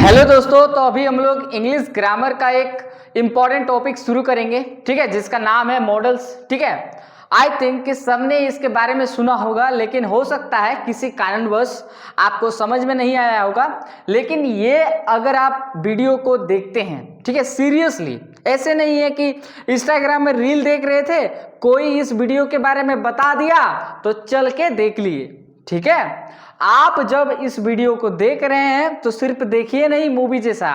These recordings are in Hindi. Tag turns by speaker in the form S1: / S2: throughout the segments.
S1: हेलो दोस्तों, तो अभी हम लोग इंग्लिश ग्रामर का एक इम्पॉर्टेंट टॉपिक शुरू करेंगे, ठीक है, जिसका नाम है मॉडल्स। ठीक है, आई थिंक कि सबने इसके बारे में सुना होगा, लेकिन हो सकता है किसी कारणवश आपको समझ में नहीं आया होगा। लेकिन ये अगर आप वीडियो को देखते हैं, ठीक है, सीरियसली, ऐसे नहीं है कि इंस्टाग्राम में रील देख रहे थे, कोई इस वीडियो के बारे में बता दिया तो चल के देख लिए। ठीक है, आप जब इस वीडियो को देख रहे हैं तो सिर्फ देखिए नहीं मूवी जैसा,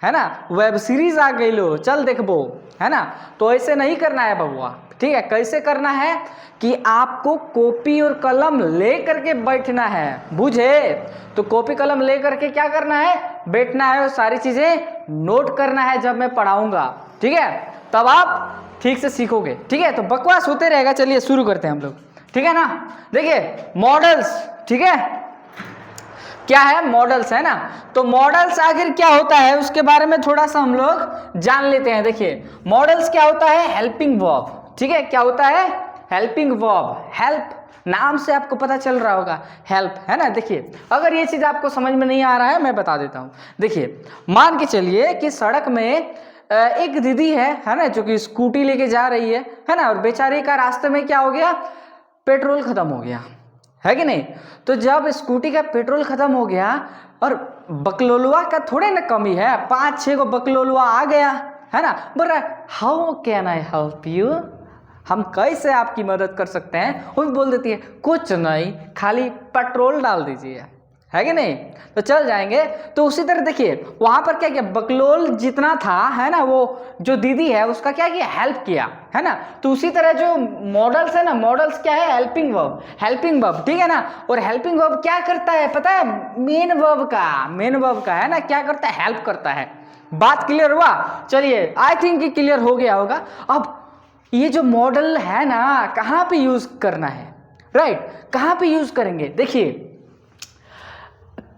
S1: है ना, वेब सीरीज आ गई लो चल देखबो, है ना, तो ऐसे नहीं करना है बबुआ। ठीक है, कैसे करना है कि आपको कॉपी और कलम ले करके बैठना है, बुझे? तो कॉपी कलम ले करके क्या करना है, बैठना है और सारी चीजें नोट करना है जब मैं पढ़ाऊंगा। ठीक है, तब आप ठीक से सीखोगे। ठीक है, तो बकवास होते रहेगा, चलिए शुरू करते हैं हम लोग। ठीक है ना, देखिए मॉडल्स, ठीक है, क्या है मॉडल्स, है ना। तो मॉडल्स आखिर क्या होता है उसके बारे में थोड़ा सा हम लोग जान लेते हैं। देखिए मॉडल्स क्या होता है, हेल्पिंग वर्ब। ठीक है, क्या होता है, हेल्पिंग वर्ब। हेल्प, नाम से आपको पता चल रहा होगा, हेल्प, है ना। देखिए अगर ये चीज आपको समझ में नहीं आ रहा है, मैं बता देता हूं। देखिए मान के चलिए कि सड़क में एक दीदी है ना, जो कि स्कूटी लेके जा रही है ना, और बेचारी का रास्ते में क्या हो गया, पेट्रोल खत्म हो गया, है कि नहीं। तो जब स्कूटी का पेट्रोल खत्म हो गया और बकलोलुआ का थोड़े ना कमी है, 5-6 को बकलोलुआ आ गया, है ना, बोल रहा है how can I help you, हम कैसे आपकी मदद कर सकते हैं। वो भी बोल देती है कुछ नहीं, खाली पेट्रोल डाल दीजिए, है कि नहीं, तो चल जाएंगे। तो उसी तरह देखिए वहां पर क्या किया, बकलोल जितना था, है ना, वो जो दीदी है उसका क्या किया, हेल्प किया, है ना। तो उसी तरह जो मॉडल्स है ना, मॉडल्स क्या है, हेल्पिंग वर्ब, हेल्पिंग वर्ब, ठीक है ना। और हेल्पिंग वर्ब क्या करता है पता है, मेन वर्ब का, है ना, क्या करता है, हेल्प करता है। बात क्लियर हुआ? चलिए आई थिंक कि क्लियर हो गया होगा। अब ये जो मॉडल है ना, कहाँ पे यूज करना है, राइट, कहाँ पे यूज करेंगे। देखिए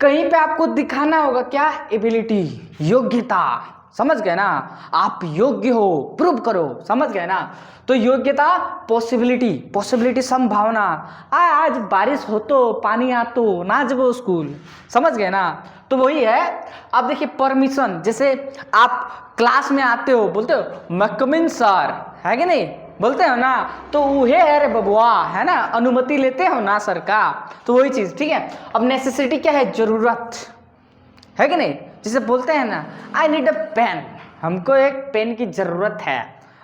S1: कहीं पे आपको दिखाना होगा क्या, एबिलिटी, योग्यता, समझ गए ना, आप योग्य हो, प्रूव करो, समझ गए ना। तो योग्यता, पॉसिबिलिटी संभावना, आज बारिश हो तो पानी आ तो ना जबो स्कूल, समझ गए ना। तो वही है। अब देखिए परमिशन, जैसे आप क्लास में आते हो, बोलते हो मैं कम इन सर, है कि नहीं, बोलते हो ना, तो उहे है रे बबुआ, है ना, अनुमति लेते हो ना सर का, तो वही चीज। ठीक है, अब नेसेसिटी क्या है, जरूरत, है कि नहीं, जिसे बोलते हैं ना आई नीड अ पेन, हमको एक पेन की जरूरत है,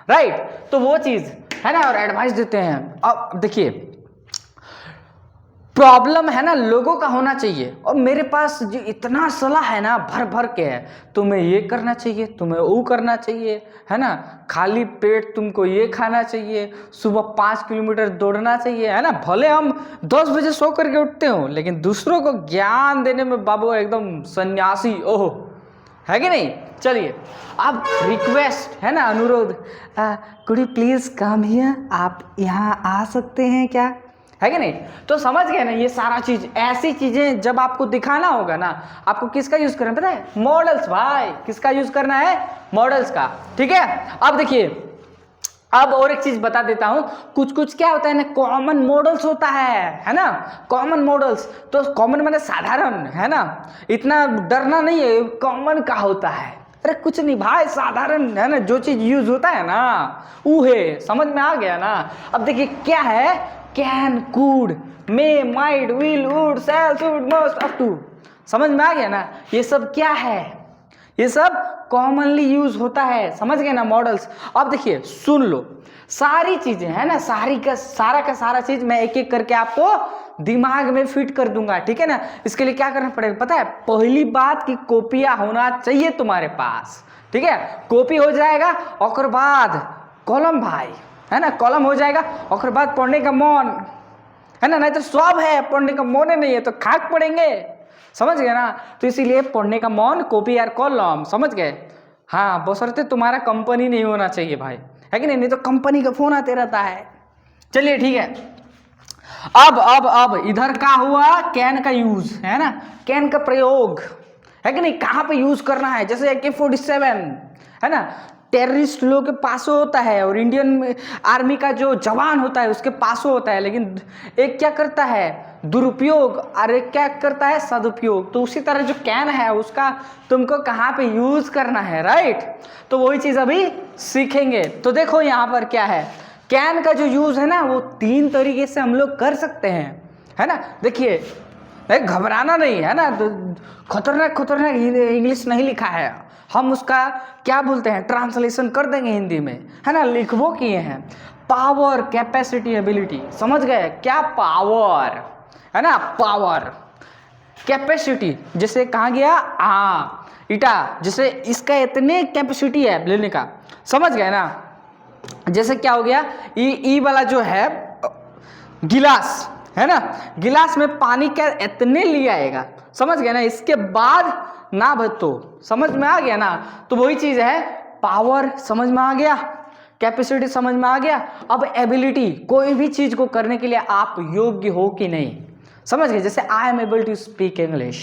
S1: राइट, तो वो चीज है ना। और एडवाइस देते हैं। अब देखिए प्रॉब्लम है ना लोगों का होना चाहिए, और मेरे पास जो इतना सलाह है ना, भर भर के है, तुम्हें ये करना चाहिए, तुम्हें वो करना चाहिए, है ना, खाली पेट तुमको ये खाना चाहिए, सुबह 5 किलोमीटर दौड़ना चाहिए, है ना। भले हम 10 बजे सो करके उठते हो, लेकिन दूसरों को ज्ञान देने में बाबू एकदम सन्यासी, ओहो, है कि नहीं। चलिए अब रिक्वेस्ट है ना, अनुरोध, could you please come here, आप यहाँ आ सकते हैं क्या, है कि नहीं। तो समझ गए ना, ये सारा चीज, ऐसी चीजें जब आपको दिखाना होगा ना, आपको किसका यूज करना पता है, मॉडल्स, भाई किसका यूज करना है, मॉडल्स का। ठीक है, अब देखिए अब और एक चीज बता देता हूं, कुछ कुछ क्या होता है ना, कॉमन मॉडल्स होता है ना, कॉमन मॉडल्स। तो कॉमन माने साधारण, है ना, इतना डरना नहीं है, कॉमन का होता है, अरे कुछ नहीं भाई, साधारण, है ना, जो चीज यूज होता है ना वो है, समझ में आ गया ना। अब देखिए क्या है, can, could, may, might, will, would, shall, should, must, up to, समझ में आ गया ना। ये सब क्या है, ये सब कॉमनली यूज होता है, समझ गए ना मॉडल्स। अब देखिए सुन लो, सारी चीजें है ना, सारा का सारा चीज मैं एक एक करके आपको दिमाग में फिट कर दूंगा, ठीक है ना। इसके लिए क्या करना पड़ेगा पता है, पहली बात की कॉपियां होना चाहिए तुम्हारे पास, ठीक है, कॉपी हो जाएगा, और बाद कॉलम भाई, है ना, कॉलम हो जाएगा, और बाद पढ़ने का मन, है ना, नहीं तो सब है पढ़ने का मन नहीं है तो खाक पड़ेंगे, समझ गए ना। तो इसीलिए पढ़ने का मन, कॉपी और कॉलम, समझ गए। हाँ, बशर्ते तुम्हारा कंपनी नहीं होना चाहिए भाई, है कि नहीं तो कंपनी का फोन आते रहता है। चलिए ठीक है, अब इधर का हुआ कैन का यूज, है ना, कैन का प्रयोग, है कि नहीं, कहाँ पे यूज करना है, जैसे AK-47, है ना, टेररिस्ट लोग के पास होता है और इंडियन आर्मी का जो जवान होता है उसके पास होता है, लेकिन एक क्या करता है दुरुपयोग और एक क्या करता है सदुपयोग। तो उसी तरह जो कैन है उसका तुमको कहाँ पे यूज करना है, राइट। तो वही चीज अभी सीखेंगे। तो देखो यहाँ पर क्या है, कैन का जो यूज है ना वो 3 तरीके से हम लोग कर सकते हैं, है ना। देखिए घबराना नहीं है ना, खतरनाक खतरनाक इंग्लिश नहीं लिखा है, हम उसका क्या बोलते हैं ट्रांसलेशन कर देंगे हिंदी में, है ना। लिखवो किए हैं पावर, कैपेसिटी, एबिलिटी, समझ गए क्या। पावर है ना, पावर, कैपेसिटी जैसे कहा गया इटा, जैसे इसका इतने कैपेसिटी है लेने का, समझ गए ना। जैसे क्या हो गया ई वाला जो है गिलास, है ना, गिलास में पानी का इतने लिया आएगा, समझ गए ना। इसके बाद ना तो समझ में आ गया ना। तो वही चीज है, पावर समझ में आ गया, कैपेसिटी समझ में आ गया। अब एबिलिटी, कोई भी चीज को करने के लिए आप योग्य हो कि नहीं, समझ गए। जैसे I am able to speak English,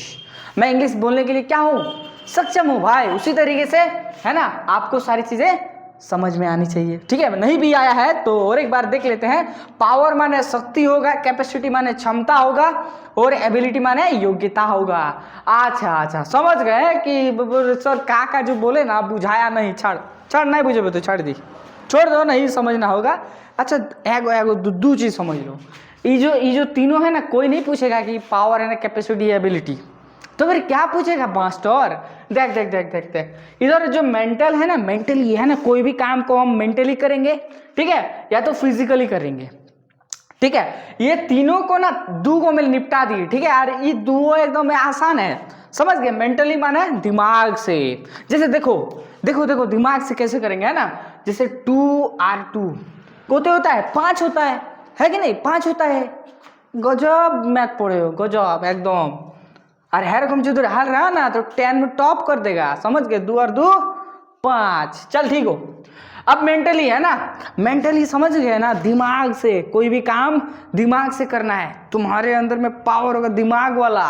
S1: मैं इंग्लिश बोलने के लिए क्या हूं सक्षम हूं भाई। उसी तरीके से है ना आपको सारी चीजें समझ में आनी चाहिए, ठीक है। नहीं भी आया है तो और एक बार देख लेते हैं। पावर माने शक्ति होगा, कैपेसिटी माने क्षमता होगा और एबिलिटी माने योग्यता होगा। अच्छा समझ गए कि सर का जो बोले ना बुझाया नहीं, छाड़ नहीं बुझे तो छाड़ दी, छोड़ दो, नहीं समझना होगा। अच्छा एगो दो चीज समझ लो, ये जो तीनों है ना, कोई नहीं पूछेगा कि पावर है ना कैपेसिटी एबिलिटी, तो फिर क्या पूछेगा मास्टर। देख इधर जो मेंटल है ना, मेंटली है ना, कोई भी काम को हम मेंटली करेंगे, ठीक है, या तो फिजिकली करेंगे, ठीक है। ये तीनों को ना 2 को में निपटा दिए, ठीक है यार। ये 2 एकदम आसान है, समझ गए। मेंटली माने दिमाग से, जैसे देखो दिमाग से कैसे करेंगे, है ना। जैसे 2R2 होता है 5 होता है कि नहीं, 5 होता है। गजब मैथ पढ़े हो, गजब एकदम। और हर कंप्यूटर हाल रहा ना तो 10 में टॉप कर देगा, समझ गए। 2 और 2 5, चल ठीक हो। अब मेंटली है ना, मेंटली समझ गए ना, दिमाग से कोई भी काम दिमाग से करना है, तुम्हारे अंदर में पावर होगा दिमाग वाला,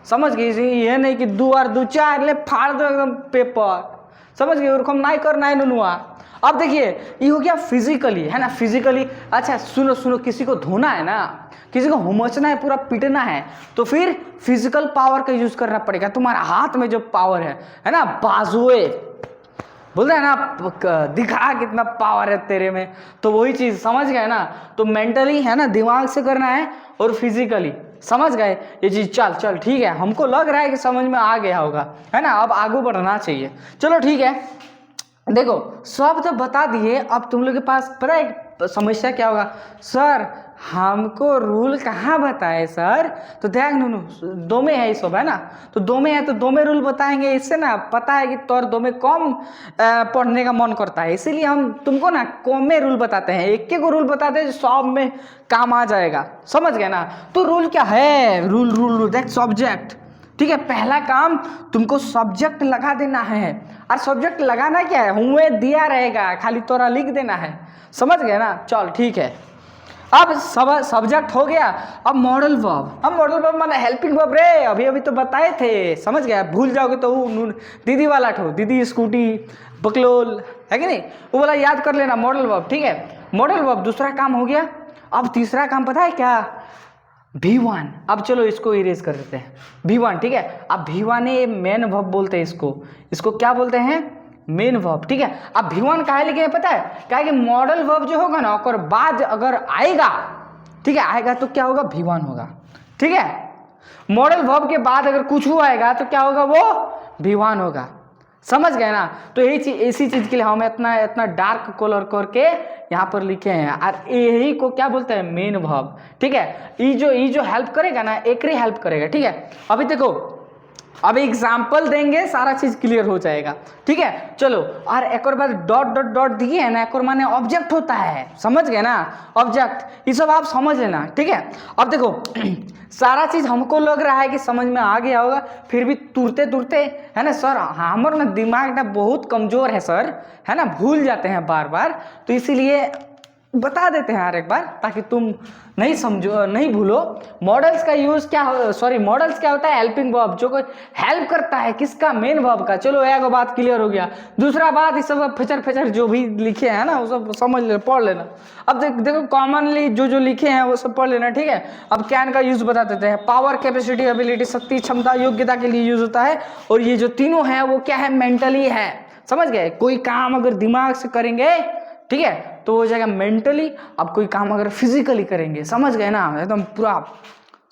S1: समझ गए। ये नहीं कि 2 और 2 4 ले फाड़ दो एकदम पेपर, समझ गए, और नहीं करना है नुनुआ। अब देखिए ये हो गया फिजिकली, है ना, फिजिकली। अच्छा सुनो, किसी को धोना है ना, किसी को हुमचना है, पूरा पीटना है, तो फिर फिजिकल पावर का यूज करना पड़ेगा। तुम्हारा हाथ में जो पावर है ना, बाजुए बोलते हैं ना, दिखा कितना पावर है तेरे में, तो वही चीज समझ गए ना। तो मेंटली है ना दिमाग से करना है और फिजिकली, समझ गए ये चीज। चल ठीक है, हमको लग रहा है कि समझ में आ गया होगा, है ना। अब आगे बढ़ना चाहिए, चलो ठीक है। देखो सब तो बता दिए, अब तुम लोग के पास पता है समस्या क्या होगा, सर हमको रूल कहाँ बताए सर। तो देख नूनू 2 में है ये सब, है ना, तो 2 में है तो 2 में रूल बताएंगे। इससे ना पता है कि तोर 2 में कम पढ़ने का मन करता है, इसीलिए हम तुमको ना कम में रूल बताते हैं। एक को रूल बताते हैं जो सब में काम आ जाएगा, समझ गए ना। तो रूल क्या है, रूल देख सब्जेक्ट, ठीक है। पहला काम तुमको सब्जेक्ट लगा देना है, और सब्जेक्ट लगाना क्या है, हुए दिया रहेगा, खाली तोरा लिख देना है, समझ गए ना। चल ठीक है, अब सब्जेक्ट हो गया। अब मॉडल वर्ब, अब मॉडल वर्ब माने हेल्पिंग वर्ब रे, अभी तो बताए थे, समझ गया। भूल जाओगे तो दीदी वाला ठो, दीदी स्कूटी बकलोल, है कि नहीं, वो वाला याद कर लेना मॉडल वर्ब, ठीक है। मॉडल वर्ब दूसरा काम हो गया। अब तीसरा काम पता है क्या, V1। अब चलो इसको इरेज कर देते हैं, V1, ठीक है। अब V1 मेन वर्ब बोलते हैं इसको क्या बोलते हैं, मेन वर्ब, ठीक है। अब V1 काहे लिखे हैं पता है, क्या कि मॉडल वर्ब जो होगा ना और बाद अगर आएगा, ठीक है, आएगा तो क्या होगा, V1 होगा, ठीक है। मॉडल वर्ब के बाद अगर कुछ हुआ आएगा तो क्या होगा, वो V1 होगा, समझ गए ना। तो यही चीज, इसी चीज के लिए हम इतना डार्क कलर करके यहाँ पर लिखे हैं, और यही को क्या बोलते हैं, मेन वर्ब, ठीक है। ये जो हेल्प करेगा ना, एक ही हेल्प करेगा, ठीक है। अभी देखो, अभी एग्जाम्पल देंगे, सारा चीज क्लियर हो जाएगा, ठीक है। चलो, और एक और बार डॉट दिए है ना, एक और माने ऑब्जेक्ट होता है, समझ गए ना, ऑब्जेक्ट, ये सब आप समझ लेना, ठीक है। अब देखो सारा चीज हमको लग रहा है कि समझ में आ गया होगा, फिर भी तुरते है ना सर, हमारा ना दिमाग ना बहुत कमजोर है सर, है ना, भूल जाते हैं बार बार, तो इसीलिए बता देते हैं यार एक बार, ताकि तुम नहीं समझो, नहीं भूलो। मॉडल्स का यूज क्या हो, सॉरी मॉडल्स क्या होता है, हेल्पिंग वर्ब, जो कोई हेल्प करता है किसका, मेन वर्ब का। चलो एक बात क्लियर हो गया। दूसरा बात, इस सब फेचर फेचर जो भी लिखे हैं ना वो सब समझ ले, पढ़ लेना। अब देखो कॉमनली जो लिखे हैं वो सब पढ़ लेना, ठीक है। अब कैन का यूज बता देते हैं। पावर, कैपेसिटी, एबिलिटी, शक्ति, क्षमता, योग्यता के लिए यूज होता है। और ये जो तीनों है वो क्या है, मेंटली है। समझ गए, कोई काम अगर दिमाग से करेंगे, ठीक है, तो हो जाएगा मेंटली। अब कोई काम अगर फिजिकली करेंगे, समझ गए ना, एकदम पूरा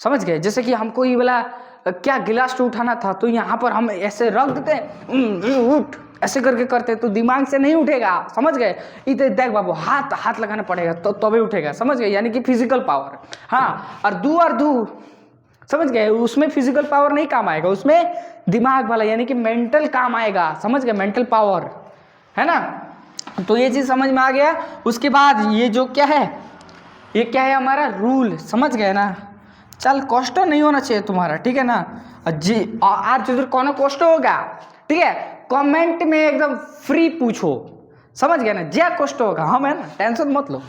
S1: समझ गए। जैसे कि हमको ये वाला क्या गिलास तो उठाना था, तो यहाँ पर हम ऐसे रख देते हैं, उठ ऐसे करके करते, तो दिमाग से नहीं उठेगा। समझ गए, इधर देख बाबू, हाथ लगाना पड़ेगा तो तभी उठेगा। समझ गए, यानी कि फिजिकल पावर। हाँ, और दू समझ गए, उसमें फिजिकल पावर नहीं काम आएगा, उसमें दिमाग वाला यानी कि मेंटल काम आएगा। समझ गए, मेंटल पावर है ना। तो ये चीज समझ में आ गया। उसके बाद ये जो क्या है, ये क्या है हमारा रूल, समझ गए ना। चल कष्ट नहीं होना चाहिए तुम्हारा, ठीक है ना जी। आज जो कौन कष्ट होगा, ठीक है, कमेंट में एकदम फ्री पूछो, समझ गए ना। ज्या कष्ट होगा हम है ना, टेंशन मत लो।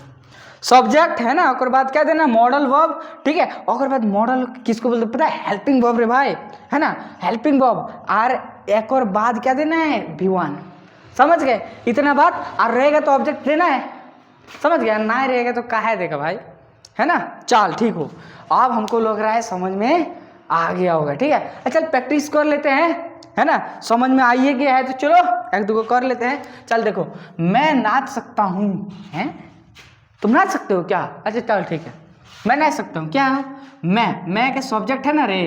S1: सब्जेक्ट है ना, और बाद क्या देना, मॉडल वर्ब, ठीक है। और बाद मॉडल किसको बोलते पता है, हेल्पिंग वर्ब रे भाई, है ना, हेल्पिंग वर्ब। और एक और बाद क्या देना है, V1। समझ गए, इतना बात। और रहेगा तो ऑब्जेक्ट देना है, समझ गया, ना रहेगा तो काहे देगा भाई, है ना। चल ठीक हो, अब हमको लग रहा है समझ में आ गया होगा, ठीक है। चल प्रैक्टिस कर लेते हैं, है ना। समझ में आइए गया है तो चलो एक दो कर लेते हैं। चल देखो, मैं नाच सकता हूँ, हैं, तुम नाच सकते हो क्या? अच्छा चल ठीक है, मैं नाच सकता हूँ क्या? मैं के सब्जेक्ट है ना रे,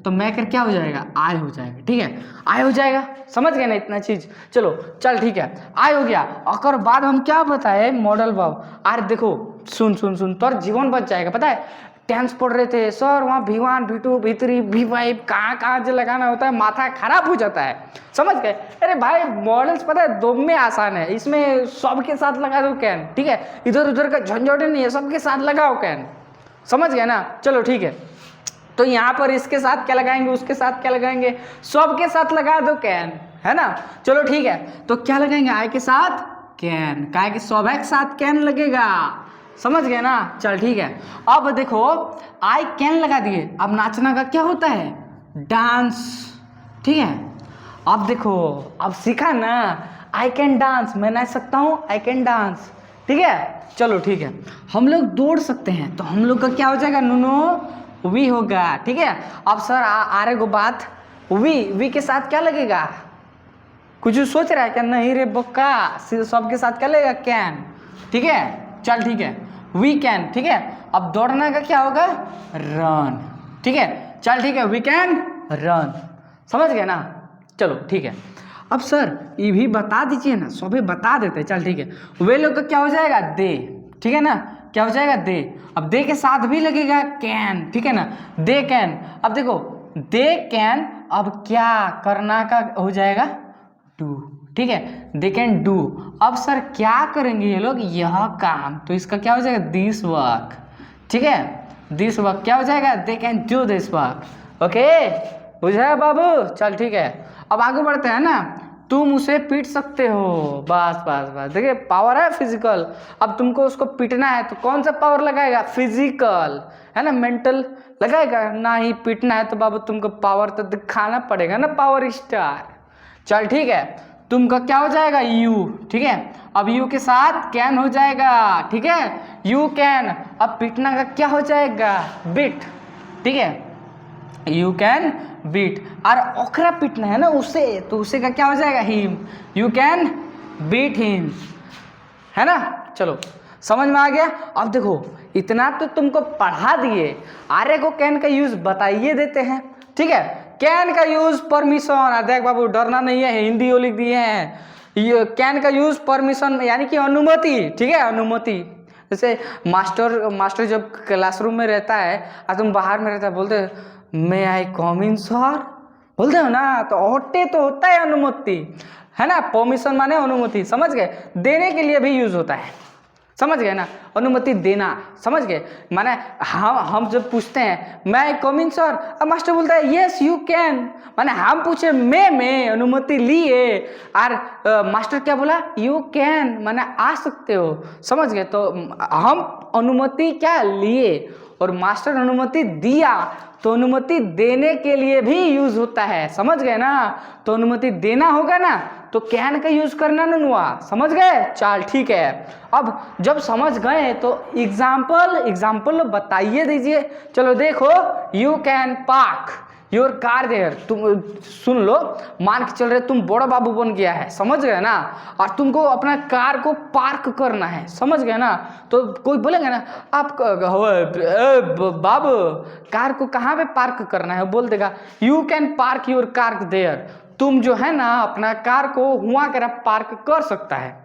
S1: तो मैं कर क्या हो जाएगा, आय हो जाएगा, ठीक है, आय हो जाएगा। समझ गए ना इतना चीज। चलो चल ठीक है, आय हो गया। और बाद हम क्या बताए, मॉडल वर्ब। अरे देखो सुन सुन सुन, तो जीवन बच जाएगा। पता है टेंस पढ़ रहे थे सर, वहाँ V1 V2 V3 V5 कहाँ जो लगाना होता है, माथा खराब हो जाता है। समझ गए, अरे भाई मॉडल्स पता है दो में आसान है, इसमें सबके साथ लगा दो कैन, ठीक है, इधर उधर का झंझट नहीं है, सबके साथ लगाओ कैन। समझ गए ना। चलो ठीक है, तो यहाँ पर इसके साथ क्या लगाएंगे, उसके साथ क्या लगाएंगे, सबके साथ लगा दो कैन, है ना। चलो ठीक है, तो क्या लगाएंगे, आई के साथ कैन, काय के सब एक साथ कैन लगेगा। समझ गए ना। चल ठीक है, अब देखो आई कैन लगा दिए। अब नाचना का क्या होता है, डांस, ठीक है। अब देखो, अब सीखा ना, आई कैन डांस, मैं नाच सकता हूँ, आई कैन डांस, ठीक है। चलो ठीक है, हम लोग दौड़ सकते हैं, तो हम लोग का क्या हो जाएगा, नो वी होगा, ठीक है। अब सर आ रहे को बात, वी के साथ क्या लगेगा, कुछ सोच रहा है क्या, नहीं रे बक्का, सबके साथ क्या लगेगा, कैन, ठीक है। चल ठीक है, वी कैन, ठीक है। अब दौड़ना का क्या होगा, रन, ठीक है। चल ठीक है, वी कैन रन, समझ गए ना। चलो ठीक है, अब सर ये भी बता दीजिए ना, सभी बता देते हैं। चल ठीक है, वे लोग का क्या हो जाएगा, दे, ठीक है ना, क्या हो जाएगा, दे। अब दे के साथ भी लगेगा कैन, ठीक है ना, दे कैन। अब देखो दे कैन, अब क्या करना का हो जाएगा, डू, ठीक है, दे कैन डू। अब सर क्या करेंगे ये लोग, यह काम, तो इसका क्या हो जाएगा, दिस वर्क, ठीक है, दिस वर्क क्या हो जाएगा, they can do this work. Okay, बुझा बाबू। चल ठीक है, अब आगे बढ़ते हैं ना। तुम उसे पीट सकते हो, बस बस बस, देखिए पावर है फिजिकल। अब तुमको उसको पीटना है तो कौन सा पावर लगाएगा, फिजिकल, है ना, मेंटल लगाएगा ना ही। पीटना है तो बाबू तुमको पावर तो दिखाना पड़ेगा ना, पावर स्टार। चल ठीक है, तुमका क्या हो जाएगा, यू, ठीक है। अब यू के साथ कैन हो जाएगा, ठीक है, यू कैन। अब पीटना का क्या हो जाएगा, बिट, ठीक है, यू कैन बीट। और ओखरा पीटना है ना उसे, तो उसे का क्या हो जाएगा, him, you can beat him, है ना। चलो समझ में आ गया। अब देखो इतना तो तुमको पढ़ा दिए, आर्य को कैन का यूज बताइए देते हैं, ठीक है। कैन का यूज परमिशन, देख बाबू डरना नहीं है, हिंदी लिख दिए हैं। ये कैन का यूज परमिशन यानी कि अनुमति, ठीक है, अनुमति। जैसे मास्टर जब क्लासरूम में रहता है और तुम बाहर में रहता है, बोलते मैं आई कम इन सर, बोलते हो ना, तो होते तो होता है अनुमति, है ना। परमिशन माने अनुमति, समझ गए, देने के लिए भी यूज होता है, समझ गए ना, अनुमति देना, समझ गए। माने हम जब पूछते हैं मैं कम इन सर, अब मास्टर बोलता है यस यू कैन, माने हम पूछे मैं अनुमति लिए और मास्टर क्या बोला यू कैन, माने आ सकते हो, समझ गए। तो हम अनुमति क्या लिए और मास्टर अनुमति दिया, तो अनुमति देने के लिए भी यूज होता है, समझ गए ना। तो अनुमति देना होगा ना तो कैन का यूज करना ना हुआ, समझ गए। चल ठीक है, अब जब समझ गए तो एग्जाम्पल बताइए दीजिए। चलो देखो, you can park your car there. तुम सुन लो, मान के चल रहे तुम बड़ा बाबू बन गया है, समझ गए ना, और तुमको अपना कार को पार्क करना है, समझ गए ना। तो कोई बोलेगा ना आप बाबू कार को कहाँ पे पार्क करना है, बोल देगा you can park your car there. तुम जो है ना अपना कार को वहां कर पार्क कर सकता है,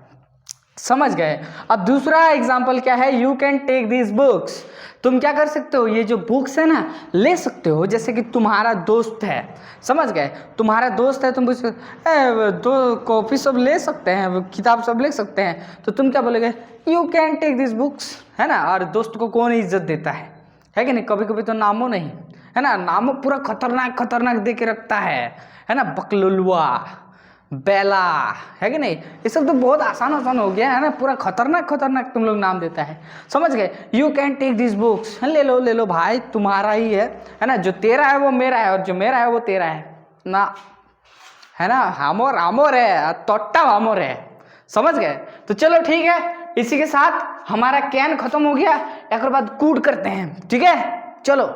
S1: समझ गए। अब दूसरा एग्जाम्पल क्या है, you can take this books. तुम क्या कर सकते हो, ये जो बुक्स है ना ले सकते हो। जैसे कि तुम्हारा दोस्त है, समझ गए, तुम्हारा दोस्त है, तुम दो कॉपी सब ले सकते हैं, किताब सब ले सकते हैं, तो तुम क्या बोलोगे you can take this books, है ना। और दोस्त को कौन इज्जत देता है कि नहीं, कभी कभी तो नामों नहीं, है ना, नामों पूरा खतरनाक दे के रखता है ना, बकलुलवा, बेला, है कि नहीं। ये सब तो बहुत आसान हो गया है ना, पूरा खतरनाक तुम लोग नाम देता है, समझ गए। You can take this books, ले लो भाई, तुम्हारा ही है ना, जो तेरा है वो मेरा है और जो मेरा है वो तेरा है ना, है ना, हमोर है, तोट्टा हमोर है, समझ गए। तो चलो ठीक है, इसी के साथ हमारा कैन खत्म हो गया, एक बाद कूड करते हैं, ठीक है, चलो।